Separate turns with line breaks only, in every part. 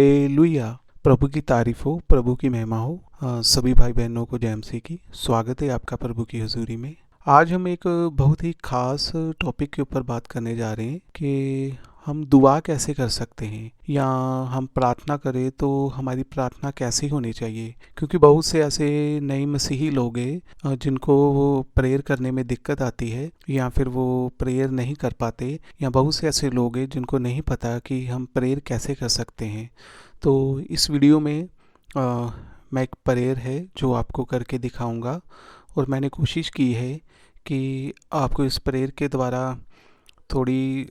Hallelujah. प्रभु की तारीफ हो, प्रभु की महिमा हो। सभी भाई बहनों को जय मसीह की। स्वागत है आपका प्रभु की हुजूरी में। आज हम एक बहुत ही खास टॉपिक के ऊपर बात करने जा रहे हैं कि हम दुआ कैसे कर सकते हैं या हम प्रार्थना करें तो हमारी प्रार्थना कैसी होनी चाहिए। क्योंकि बहुत से ऐसे नए मसीही लोग हैं जिनको वो प्रेयर करने में दिक्कत आती है या फिर वो प्रेयर नहीं कर पाते, या बहुत से ऐसे लोग हैं जिनको नहीं पता कि हम प्रेयर कैसे कर सकते हैं। तो इस वीडियो में मैं एक प्रेयर है जो आपको करके दिखाऊंगा, और मैंने कोशिश की है कि आपको इस प्रेयर के द्वारा थोड़ी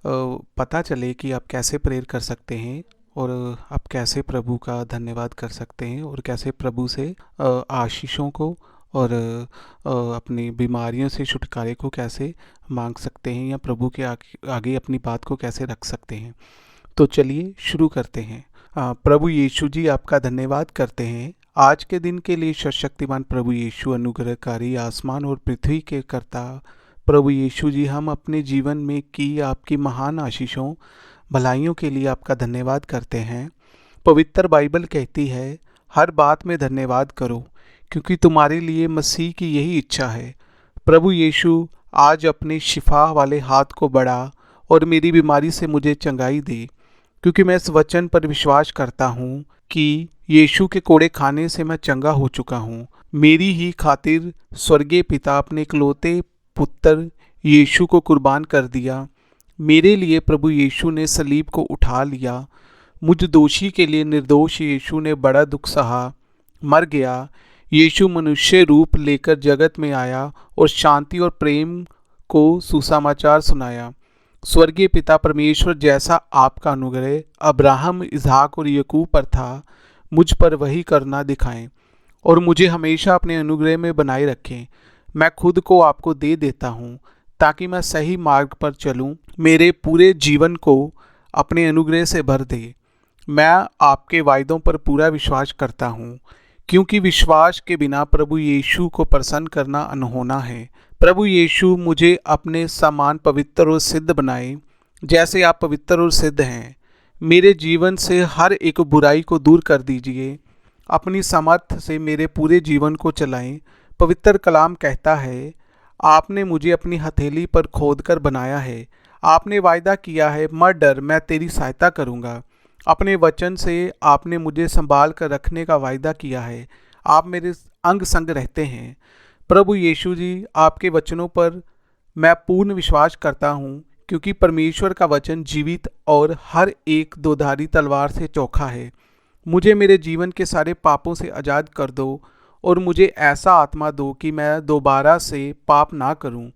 पता चले कि आप कैसे प्रेयर कर सकते हैं और आप कैसे प्रभु का धन्यवाद कर सकते हैं और कैसे प्रभु से आशीषों को और अपनी बीमारियों से छुटकारे को कैसे मांग सकते हैं, या प्रभु के आगे अपनी बात को कैसे रख सकते हैं। तो चलिए शुरू करते हैं। प्रभु यीशु जी, आपका धन्यवाद करते हैं आज के दिन के लिए। सर्वशक्तिमान प्रभु यीशु, अनुग्रहकारी, आसमान और पृथ्वी के कर्ता प्रभु यीशु जी, हम अपने जीवन में की आपकी महान आशीषों भलाइयों के लिए आपका धन्यवाद करते हैं। पवित्र बाइबल कहती है, हर बात में धन्यवाद करो क्योंकि तुम्हारे लिए मसीह की यही इच्छा है। प्रभु यीशु, आज अपने शिफा वाले हाथ को बढ़ा और मेरी बीमारी से मुझे चंगाई दे, क्योंकि मैं इस वचन पर विश्वास करता हूँ कि यीशु के कोड़े खाने से मैं चंगा हो चुका हूँ। मेरी ही खातिर स्वर्गीय पिता अपने इकलौते पुत्र यीशु को कुर्बान कर दिया। मेरे लिए प्रभु यीशु ने सलीब को उठा लिया। मुझ दोषी के लिए निर्दोष यीशु ने बड़ा दुख सहा, मर गया। यीशु मनुष्य रूप लेकर जगत में आया और शांति और प्रेम को सुसमाचार सुनाया। स्वर्गीय पिता परमेश्वर, जैसा आपका अनुग्रह अब्राहम, इसहाक और याकूब पर था, मुझ पर वही करना दिखाएं और मुझे हमेशा अपने अनुग्रह में बनाए रखें। मैं खुद को आपको दे देता हूँ ताकि मैं सही मार्ग पर चलूँ। मेरे पूरे जीवन को अपने अनुग्रह से भर दे। मैं आपके वायदों पर पूरा विश्वास करता हूँ, क्योंकि विश्वास के बिना प्रभु यीशु को प्रसन्न करना अनहोना है। प्रभु यीशु, मुझे अपने समान पवित्र और सिद्ध बनाए, जैसे आप पवित्र और सिद्ध हैं। मेरे जीवन से हर एक बुराई को दूर कर दीजिए। अपनी समर्थ से मेरे पूरे जीवन को चलाएं। पवित्र कलाम कहता है, आपने मुझे अपनी हथेली पर खोदकर बनाया है। आपने वायदा किया है, मत डर, मैं तेरी सहायता करूँगा। अपने वचन से आपने मुझे संभाल कर रखने का वायदा किया है। आप मेरे अंग संग रहते हैं। प्रभु यीशु जी, आपके वचनों पर मैं पूर्ण विश्वास करता हूँ, क्योंकि परमेश्वर का वचन जीवित और हर एक दोधारी तलवार से चोखा है। मुझे मेरे जीवन के सारे पापों से आज़ाद कर दो और मुझे ऐसा आत्मा दो कि मैं दोबारा से पाप ना करूं।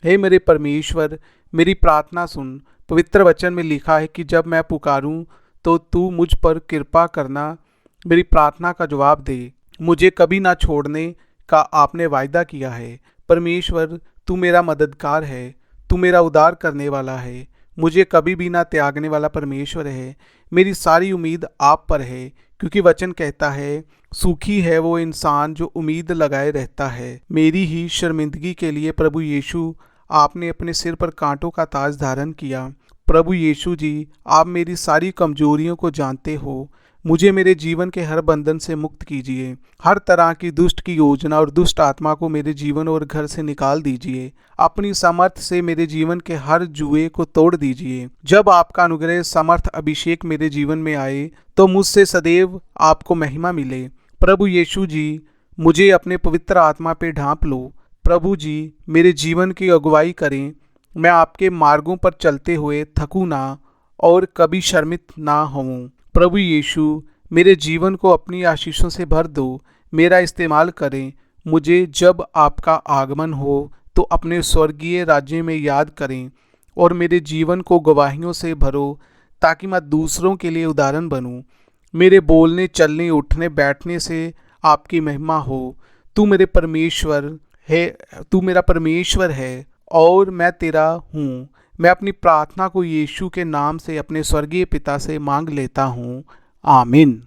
हे मेरे परमेश्वर, मेरी प्रार्थना सुन। पवित्र वचन में लिखा है कि जब मैं पुकारूं तो तू मुझ पर कृपा करना, मेरी प्रार्थना का जवाब दे। मुझे कभी ना छोड़ने का आपने वायदा किया है। परमेश्वर, तू मेरा मददगार है, तू मेरा उद्धार करने वाला है, मुझे कभी भी ना त्यागने वाला परमेश्वर है। मेरी सारी उम्मीद आप पर है, क्योंकि वचन कहता है, सुखी है वो इंसान जो उम्मीद लगाए रहता है। मेरी ही शर्मिंदगी के लिए प्रभु यीशु, आपने अपने सिर पर कांटों का ताज धारण किया। प्रभु यीशु जी, आप मेरी सारी कमजोरियों को जानते हो। मुझे मेरे जीवन के हर बंधन से मुक्त कीजिए। हर तरह की दुष्ट की योजना और दुष्ट आत्मा को मेरे जीवन और घर से निकाल दीजिए। अपनी समर्थ से मेरे जीवन के हर जुए को तोड़ दीजिए। जब आपका अनुग्रह समर्थ अभिषेक मेरे जीवन में आए तो मुझसे सदैव आपको महिमा मिले। प्रभु यीशु जी, मुझे अपने पवित्र आत्मा पे ढांप लो। प्रभु जी, मेरे जीवन की अगुवाई करें। मैं आपके मार्गों पर चलते हुए थकूं ना और कभी शर्मित ना होऊं। प्रभु यीशु, मेरे जीवन को अपनी आशीषों से भर दो। मेरा इस्तेमाल करें। मुझे जब आपका आगमन हो तो अपने स्वर्गीय राज्य में याद करें और मेरे जीवन को गवाहियों से भरो, ताकि मैं दूसरों के लिए उदाहरण बनूं। मेरे बोलने, चलने, उठने, बैठने से आपकी महिमा हो। तू मेरे परमेश्वर है, तू मेरा परमेश्वर है और मैं तेरा हूँ। मैं अपनी प्रार्थना को यीशु के नाम से अपने स्वर्गीय पिता से मांग लेता हूँ। आमीन।